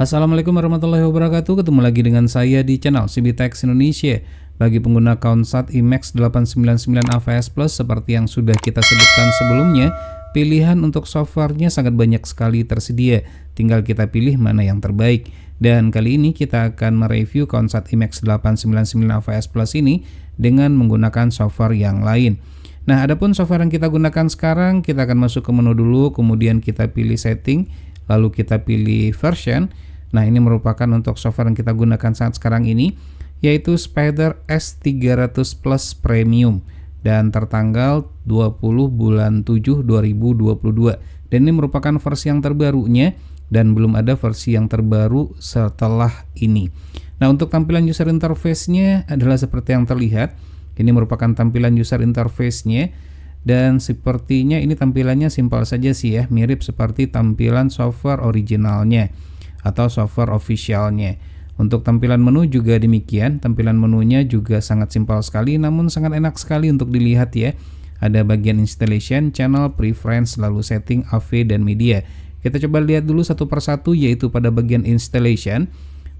Assalamualaikum warahmatullahi wabarakatuh. Ketemu lagi dengan saya di channel CBTech Indonesia. Bagi pengguna akun SAT IMEX 899 AVS Plus seperti yang sudah kita sebutkan sebelumnya, pilihan untuk softwarenya sangat banyak sekali tersedia. Tinggal kita pilih mana yang terbaik. Dan kali ini kita akan mereview akun SAT IMEX 899 AVS Plus ini dengan menggunakan software yang lain. Nah, adapun software yang kita gunakan sekarang, kita akan masuk ke menu dulu, kemudian kita pilih setting, lalu kita pilih version. Nah, ini merupakan untuk software yang kita gunakan saat sekarang ini, yaitu Spider S300 Plus Premium dan tertanggal 20 bulan 7 2022. Dan ini merupakan versi yang terbarunya dan belum ada versi yang terbaru setelah ini. Nah, untuk tampilan user interface-nya adalah seperti yang terlihat. Ini merupakan tampilan user interface-nya dan sepertinya ini tampilannya simpel saja sih ya, mirip seperti tampilan software originalnya atau software officialnya. Untuk tampilan menu juga demikian, tampilan menunya juga sangat simpel sekali namun sangat enak sekali untuk dilihat ya. Ada bagian installation, channel, preference, lalu setting, AV, dan media. Kita coba lihat dulu satu persatu, yaitu pada bagian installation.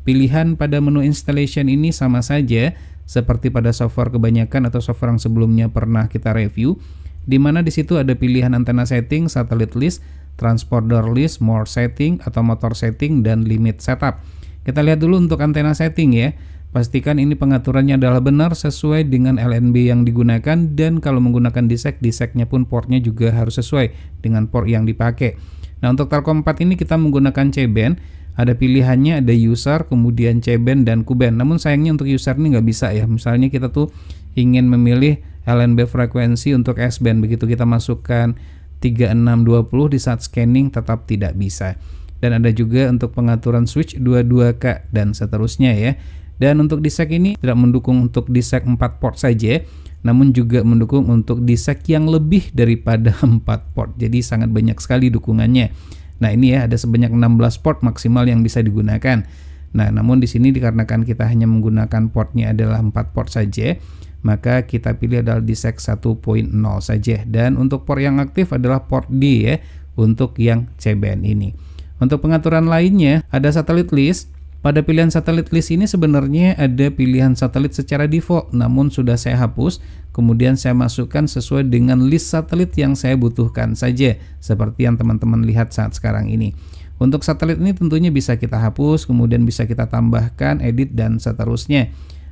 Pilihan pada menu installation ini sama saja seperti pada software kebanyakan atau software yang sebelumnya pernah kita review, di mana di situ ada pilihan antena setting, satellite list, transponder list, more setting atau motor setting, dan limit setup. Kita lihat dulu untuk antena setting ya. Pastikan ini pengaturannya adalah benar sesuai dengan LNB yang digunakan, dan kalau menggunakan DSEC-nya pun portnya juga harus sesuai dengan port yang dipakai. Nah, untuk Telkom 4 ini kita menggunakan C-band. Ada pilihannya, ada user, kemudian C-band dan Q-band. Namun sayangnya untuk user ini nggak bisa ya. Misalnya kita tuh ingin memilih LNB frekuensi untuk S-band, begitu kita masukkan 3620 di saat scanning tetap tidak bisa. Dan ada juga untuk pengaturan switch 22K dan seterusnya ya. Dan untuk DSEC ini tidak mendukung untuk DSEC 4 port saja, namun juga mendukung untuk DSEC yang lebih daripada 4 port. Jadi sangat banyak sekali dukungannya. Nah, ini ya ada sebanyak 16 port maksimal yang bisa digunakan. Nah, namun di sini dikarenakan kita hanya menggunakan portnya adalah 4 port saja, maka kita pilih adalah DSEC 1.0 saja. Dan untuk port yang aktif adalah port D ya, untuk yang C-band ini. Untuk pengaturan lainnya ada satellite list. Pada pilihan satellite list ini sebenarnya ada pilihan satelit secara default, namun sudah saya hapus. Kemudian saya masukkan sesuai dengan list satelit yang saya butuhkan saja, seperti yang teman-teman lihat saat sekarang ini. Untuk satelit ini tentunya bisa kita hapus, kemudian bisa kita tambahkan, edit, dan seterusnya.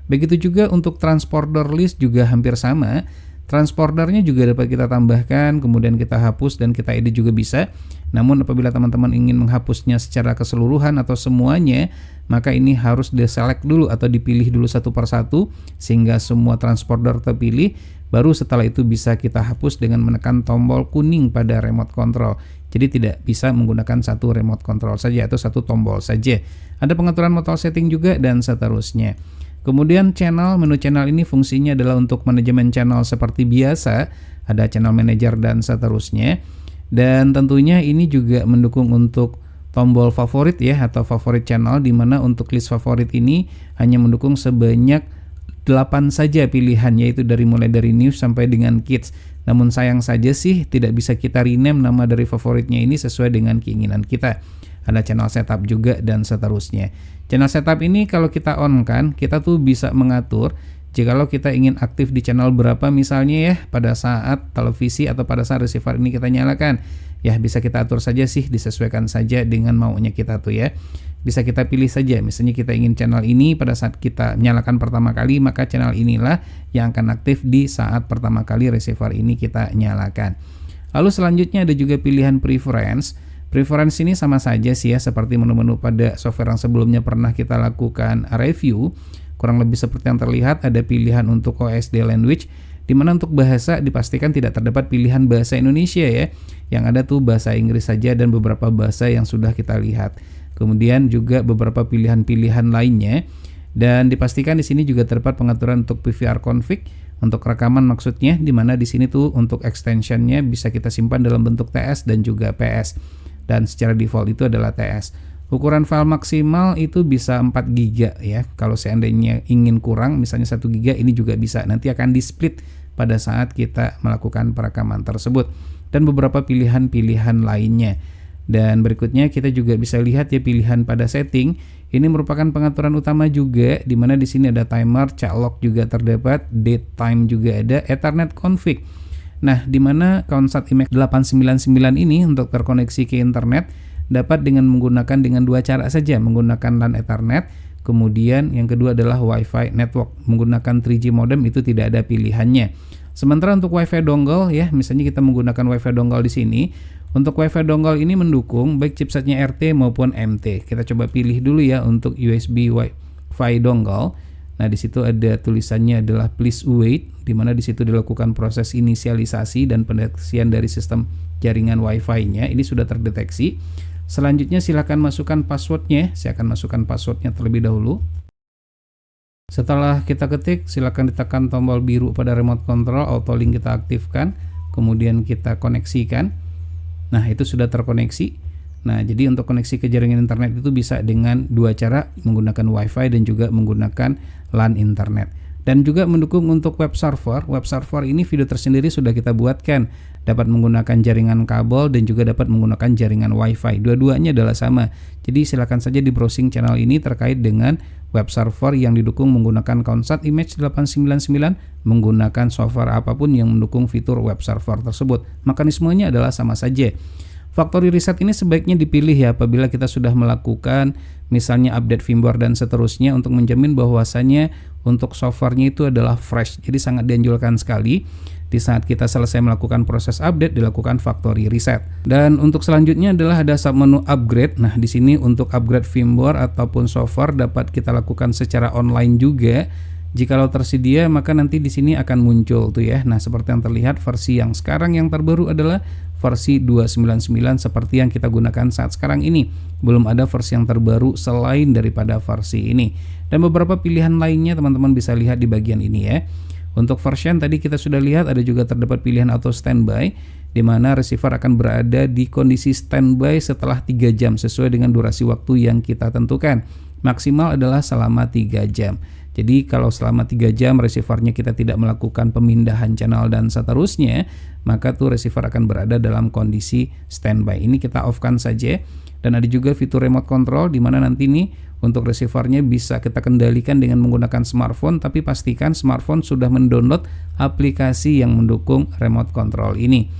Begitu juga untuk transponder list juga hampir sama. Transporternya juga dapat kita tambahkan, kemudian kita hapus dan kita edit juga bisa. Namun apabila teman-teman ingin menghapusnya secara keseluruhan atau semuanya, maka ini harus deselect dulu atau dipilih dulu satu persatu sehingga semua transporter terpilih. Baru setelah itu bisa kita hapus dengan menekan tombol kuning pada remote control. Jadi tidak bisa menggunakan satu remote control saja atau satu tombol saja. Ada pengaturan motor setting juga dan seterusnya. Kemudian channel, menu channel ini fungsinya adalah untuk manajemen channel seperti biasa, ada channel manager dan seterusnya. Dan tentunya ini juga mendukung untuk tombol favorit ya, atau favorit channel, di mana untuk list favorit ini hanya mendukung sebanyak 8 saja pilihan, yaitu mulai dari news sampai dengan kids. Namun sayang saja sih tidak bisa kita rename nama dari favoritnya ini sesuai dengan keinginan kita. Ada channel setup juga dan seterusnya. Channel setup ini kalau kita on kan, kita tuh bisa mengatur jikalau kita ingin aktif di channel berapa misalnya ya, pada saat televisi atau pada saat receiver ini kita nyalakan. Ya bisa kita atur saja sih, disesuaikan saja dengan maunya kita tuh ya. Bisa kita pilih saja, misalnya kita ingin channel ini pada saat kita nyalakan pertama kali, maka channel inilah yang akan aktif di saat pertama kali receiver ini kita nyalakan. Lalu selanjutnya ada juga pilihan preference. Preference ini sama saja sih ya, seperti menu-menu pada software yang sebelumnya pernah kita lakukan review. Kurang lebih seperti yang terlihat, ada pilihan untuk OSD language, di mana untuk bahasa dipastikan tidak terdapat pilihan bahasa Indonesia ya. Yang ada tuh bahasa Inggris saja dan beberapa bahasa yang sudah kita lihat. Kemudian juga beberapa pilihan-pilihan lainnya, dan dipastikan di sini juga terdapat pengaturan untuk PVR config untuk rekaman maksudnya, di mana di sini tuh untuk extensionnya bisa kita simpan dalam bentuk TS dan juga PS. Dan secara default itu adalah TS. Ukuran file maksimal itu bisa 4 GB ya. Kalau seandainya ingin kurang, misalnya 1 GB, ini juga bisa. Nanti akan di-split pada saat kita melakukan perekaman tersebut. Dan beberapa pilihan-pilihan lainnya. Dan berikutnya kita juga bisa lihat ya pilihan pada setting. Ini merupakan pengaturan utama juga, di mana di sini ada timer, chat log juga terdapat, date time juga ada, Ethernet config. Nah, di mana Konsat IMEX 899 ini untuk terkoneksi ke internet dapat dengan menggunakan dengan dua cara saja, menggunakan LAN Ethernet. Kemudian yang kedua adalah Wi-Fi network, menggunakan 3G modem itu tidak ada pilihannya. Sementara untuk Wi-Fi dongle ya, misalnya kita menggunakan Wi-Fi dongle di sini. Untuk Wi-Fi dongle ini mendukung baik chipsetnya RT maupun MT. Kita coba pilih dulu ya untuk USB Wi-Fi dongle. Nah, di situ ada tulisannya adalah please wait, di mana di situ dilakukan proses inisialisasi dan pendeteksian dari sistem jaringan Wi-Fi-nya. Ini sudah terdeteksi. Selanjutnya silakan masukkan passwordnya. Saya akan masukkan passwordnya terlebih dahulu. Setelah kita ketik, silakan ditekan tombol biru pada remote control, auto link kita aktifkan, kemudian kita koneksikan. Nah, itu sudah terkoneksi. Nah, jadi untuk koneksi ke jaringan internet itu bisa dengan dua cara, menggunakan Wi-Fi dan juga menggunakan LAN internet. Dan juga mendukung untuk web server. Web server ini video tersendiri sudah kita buatkan. Dapat menggunakan jaringan kabel dan juga dapat menggunakan jaringan Wi-Fi. Dua-duanya adalah sama. Jadi silakan saja di browsing channel ini terkait dengan web server yang didukung menggunakan Konsat IMEX 899 menggunakan software apapun yang mendukung fitur web server tersebut. Mekanismenya adalah sama saja. Factory reset ini sebaiknya dipilih ya apabila kita sudah melakukan misalnya update firmware dan seterusnya untuk menjamin bahwasannya untuk softwarenya itu adalah fresh. Jadi sangat dianjurkan sekali di saat kita selesai melakukan proses update dilakukan factory reset. Dan untuk selanjutnya adalah ada submenu upgrade. Nah, di sini untuk upgrade firmware ataupun software dapat kita lakukan secara online juga. Jikalau tersedia maka nanti di sini akan muncul tuh ya. Nah, seperti yang terlihat versi yang sekarang yang terbaru adalah versi 299 seperti yang kita gunakan saat sekarang ini. Belum ada versi yang terbaru selain daripada versi ini. Dan beberapa pilihan lainnya teman-teman bisa lihat di bagian ini ya. Untuk version tadi kita sudah lihat ada juga terdapat pilihan auto standby di mana receiver akan berada di kondisi standby setelah 3 jam sesuai dengan durasi waktu yang kita tentukan. Maksimal adalah selama 3 jam. Jadi kalau selama 3 jam receivernya kita tidak melakukan pemindahan channel dan seterusnya, maka tuh receiver akan berada dalam kondisi standby. Ini kita off-kan saja. Dan ada juga fitur remote control di mana nanti nih untuk receivernya bisa kita kendalikan dengan menggunakan smartphone, tapi pastikan smartphone sudah mendownload aplikasi yang mendukung remote control ini.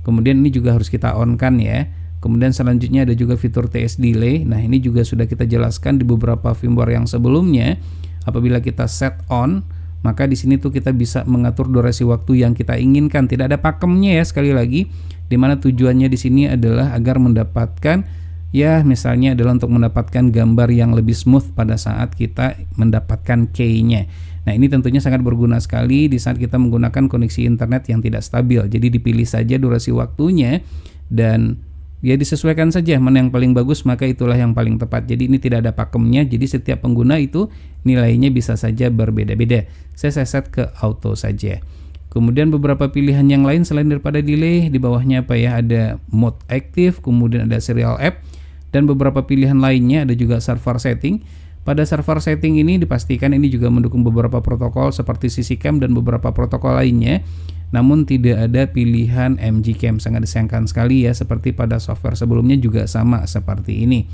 Kemudian ini juga harus kita on-kan ya. Kemudian selanjutnya ada juga fitur TS delay. Nah, ini juga sudah kita jelaskan di beberapa firmware yang sebelumnya. Apabila kita set on, maka di sini tuh kita bisa mengatur durasi waktu yang kita inginkan. Tidak ada pakemnya ya sekali lagi. Dimana tujuannya di sini adalah agar mendapatkan ya misalnya adalah untuk mendapatkan gambar yang lebih smooth pada saat kita mendapatkan key-nya. Nah, ini tentunya sangat berguna sekali di saat kita menggunakan koneksi internet yang tidak stabil. Jadi dipilih saja durasi waktunya dan ya disesuaikan saja mana yang paling bagus, maka itulah yang paling tepat. Jadi ini tidak ada pakemnya, jadi setiap pengguna itu nilainya bisa saja berbeda-beda. Saya set ke auto saja. Kemudian beberapa pilihan yang lain selain daripada delay, di bawahnya apa ya, ada mode aktif, kemudian ada serial app, dan beberapa pilihan lainnya, ada juga server setting. Pada server setting ini dipastikan ini juga mendukung beberapa protokol seperti CC-cam dan beberapa protokol lainnya. Namun tidak ada pilihan MG-cam, sangat disayangkan sekali ya, seperti pada software sebelumnya juga sama seperti ini.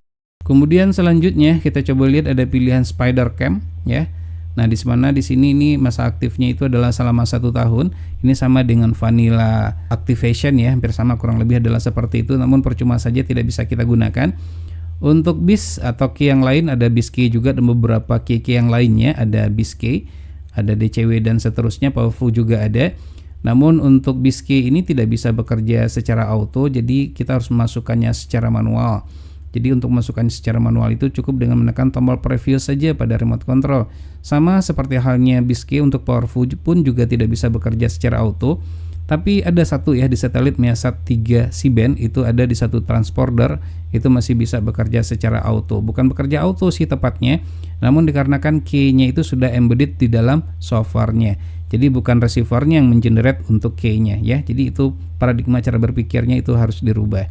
Kemudian selanjutnya kita coba lihat ada pilihan Spider Cam ya. Nah, di mana di sini ini masa aktifnya itu adalah selama 1 tahun. Ini sama dengan vanilla activation ya, hampir sama kurang lebih adalah seperti itu. Namun percuma saja tidak bisa kita gunakan. Untuk BIS atau key yang lain ada BIS key juga dan beberapa key yang lainnya, ada BIS key, ada DCW dan seterusnya, powerful juga ada. Namun untuk BIS key ini tidak bisa bekerja secara auto, jadi kita harus memasukkannya secara manual. Jadi untuk memasukkannya secara manual itu cukup dengan menekan tombol preview saja pada remote control. Sama seperti halnya BIS key untuk powerful pun juga tidak bisa bekerja secara auto. Tapi ada satu ya di satelit Measat 3 C-band itu ada di satu transponder itu masih bisa bekerja secara auto. Bukan bekerja auto sih tepatnya, namun dikarenakan key-nya itu sudah embedded di dalam softwarenya. Jadi bukan receivernya yang mengenerate untuk key-nya ya. Jadi itu paradigma cara berpikirnya itu harus dirubah.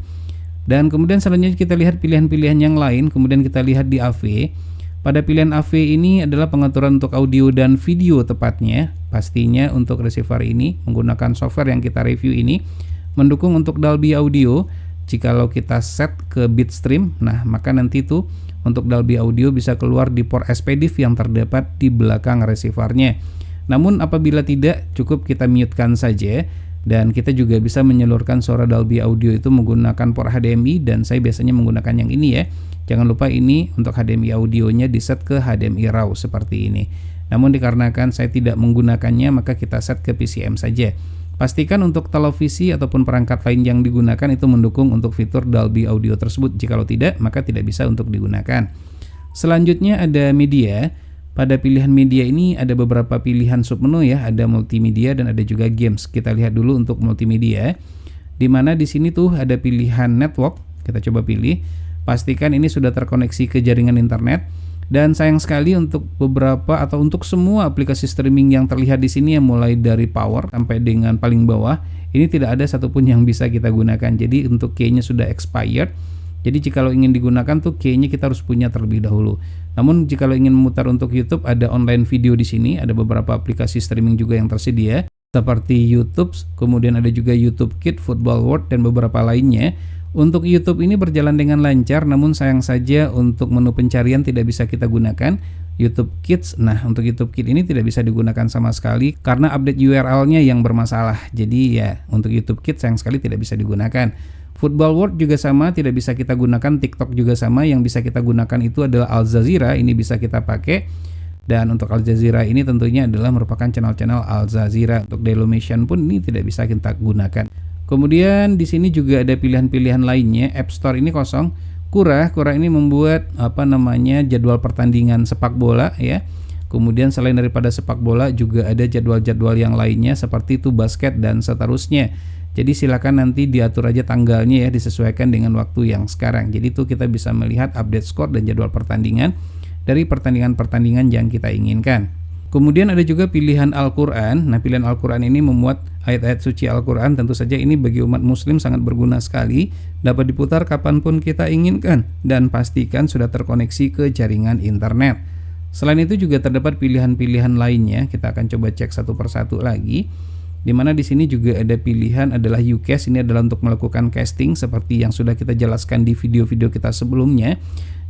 Dan kemudian selanjutnya kita lihat pilihan-pilihan yang lain. Kemudian kita lihat di AV. Pada pilihan AV ini adalah pengaturan untuk audio dan video tepatnya. Pastinya untuk receiver ini menggunakan software yang kita review ini mendukung untuk Dolby Audio, jikalau kita set ke bitstream, nah maka nanti tuh untuk Dolby Audio bisa keluar di port SPDIF yang terdapat di belakang receivernya. Namun apabila tidak, cukup kita mute-kan saja, dan kita juga bisa menyalurkan suara Dolby Audio itu menggunakan port HDMI, dan saya biasanya menggunakan yang ini ya. Jangan lupa ini untuk HDMI audionya di set ke HDMI RAW seperti ini. Namun dikarenakan saya tidak menggunakannya, maka kita set ke PCM saja. Pastikan untuk televisi ataupun perangkat lain yang digunakan itu mendukung untuk fitur Dolby Audio tersebut. Jikalau tidak, maka tidak bisa untuk digunakan. Selanjutnya ada media. Pada pilihan media ini ada beberapa pilihan submenu ya, ada multimedia dan ada juga games. Kita lihat dulu untuk multimedia. Di mana di sini tuh ada pilihan network. Kita coba pilih. Pastikan ini sudah terkoneksi ke jaringan internet. Dan sayang sekali untuk beberapa atau untuk semua aplikasi streaming yang terlihat di sini yang mulai dari power sampai dengan paling bawah, ini tidak ada satupun yang bisa kita gunakan. Jadi untuk key-nya sudah expired. Jadi jikalau ingin digunakan tuh key-nya kita harus punya terlebih dahulu. Namun jikalau ingin memutar untuk YouTube, ada online video di sini, ada beberapa aplikasi streaming juga yang tersedia seperti YouTube, kemudian ada juga YouTube Kids, Football World dan beberapa lainnya. Untuk YouTube ini berjalan dengan lancar, namun sayang saja untuk menu pencarian tidak bisa kita gunakan YouTube Kids. Nah, untuk YouTube Kids ini tidak bisa digunakan sama sekali karena update URL-nya yang bermasalah. Jadi ya, untuk YouTube Kids sayang sekali tidak bisa digunakan. Football World juga sama, tidak bisa kita gunakan. TikTok juga sama, yang bisa kita gunakan itu adalah Al Jazeera, ini bisa kita pakai. Dan untuk Al Jazeera ini tentunya adalah merupakan channel-channel Al Jazeera. Untuk Dailymotion pun ini tidak bisa kita gunakan. Kemudian di sini juga ada pilihan-pilihan lainnya. App Store ini kosong. Qura ini membuat jadwal pertandingan sepak bola ya. Kemudian selain daripada sepak bola juga ada jadwal-jadwal yang lainnya seperti itu basket dan seterusnya. Jadi silakan nanti diatur aja tanggalnya ya, disesuaikan dengan waktu yang sekarang. Jadi itu kita bisa melihat update skor dan jadwal pertandingan dari pertandingan-pertandingan yang kita inginkan. Kemudian ada juga pilihan Al-Quran. Nah, pilihan Al-Quran ini memuat ayat-ayat suci Al-Quran. Tentu saja ini bagi umat muslim sangat berguna sekali. Dapat diputar kapanpun kita inginkan. Dan pastikan sudah terkoneksi ke jaringan internet. Selain itu juga terdapat pilihan-pilihan lainnya. Kita akan coba cek satu persatu lagi. Dimana di sini juga ada pilihan adalah Ucast. Ini adalah untuk melakukan casting seperti yang sudah kita jelaskan di video-video kita sebelumnya.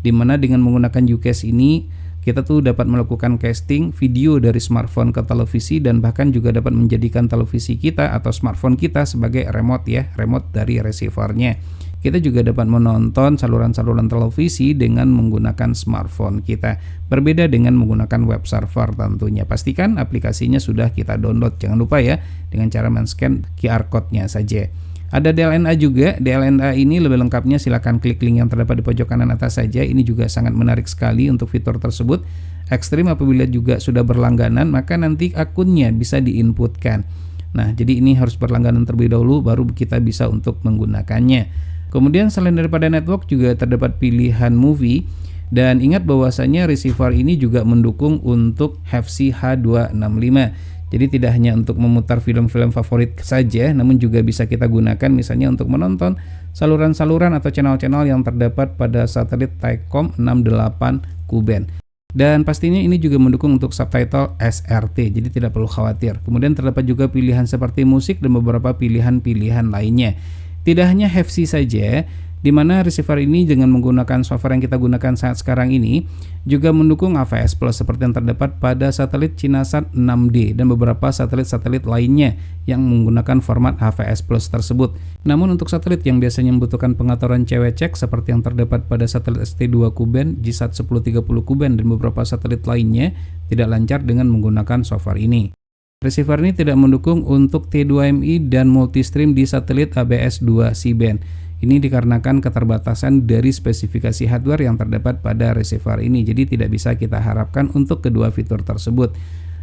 Dimana dengan menggunakan Ucast ini kita tuh dapat melakukan casting video dari smartphone ke televisi dan bahkan juga dapat menjadikan televisi kita atau smartphone kita sebagai remote ya, remote dari receivernya. Kita juga dapat menonton saluran-saluran televisi dengan menggunakan smartphone kita. Berbeda dengan menggunakan web server tentunya. Pastikan aplikasinya sudah kita download. Jangan lupa ya, dengan cara men-scan QR code-nya saja. Ada DLNA juga. DLNA ini lebih lengkapnya silakan klik link yang terdapat di pojok kanan atas saja. Ini juga sangat menarik sekali untuk fitur tersebut. Ekstrim apabila juga sudah berlangganan, maka nanti akunnya bisa diinputkan. Nah, jadi ini harus berlangganan terlebih dahulu baru kita bisa untuk menggunakannya. Kemudian selain daripada network juga terdapat pilihan movie. Dan ingat bahwasanya receiver ini juga mendukung untuk HFC H265. Jadi tidak hanya untuk memutar film-film favorit saja, namun juga bisa kita gunakan misalnya untuk menonton saluran-saluran atau channel-channel yang terdapat pada satelit Thaicom 68 Ku-band. Dan pastinya ini juga mendukung untuk subtitle SRT, jadi tidak perlu khawatir. Kemudian terdapat juga pilihan seperti musik dan beberapa pilihan-pilihan lainnya. Tidak hanya HFC saja, di mana receiver ini dengan menggunakan software yang kita gunakan saat sekarang ini juga mendukung AVS Plus seperti yang terdapat pada satelit Cinasat 6D dan beberapa satelit-satelit lainnya yang menggunakan format AVS Plus tersebut. Namun untuk satelit yang biasanya membutuhkan pengaturan CW-check seperti yang terdapat pada satelit ST2 Ku-band, GSAT 1030 Ku-band dan beberapa satelit lainnya tidak lancar dengan menggunakan software ini. Receiver ini tidak mendukung untuk T2MI dan multistream di satelit ABS-2 C-band. Ini dikarenakan keterbatasan dari spesifikasi hardware yang terdapat pada receiver ini, jadi tidak bisa kita harapkan untuk kedua fitur tersebut.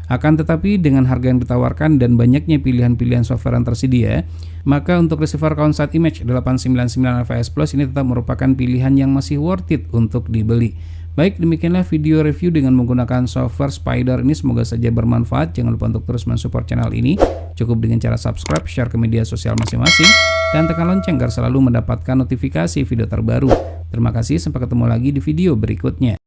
Akan tetapi dengan harga yang ditawarkan dan banyaknya pilihan-pilihan software yang tersedia, maka untuk receiver Konsat Image 899 AVS Plus ini tetap merupakan pilihan yang masih worth it untuk dibeli. Baik, demikianlah video review dengan menggunakan software Spider ini, semoga saja bermanfaat. Jangan lupa untuk terus mensupport channel ini, cukup dengan cara subscribe, share ke media sosial masing-masing, dan tekan lonceng agar selalu mendapatkan notifikasi video terbaru. Terima kasih, sampai ketemu lagi di video berikutnya.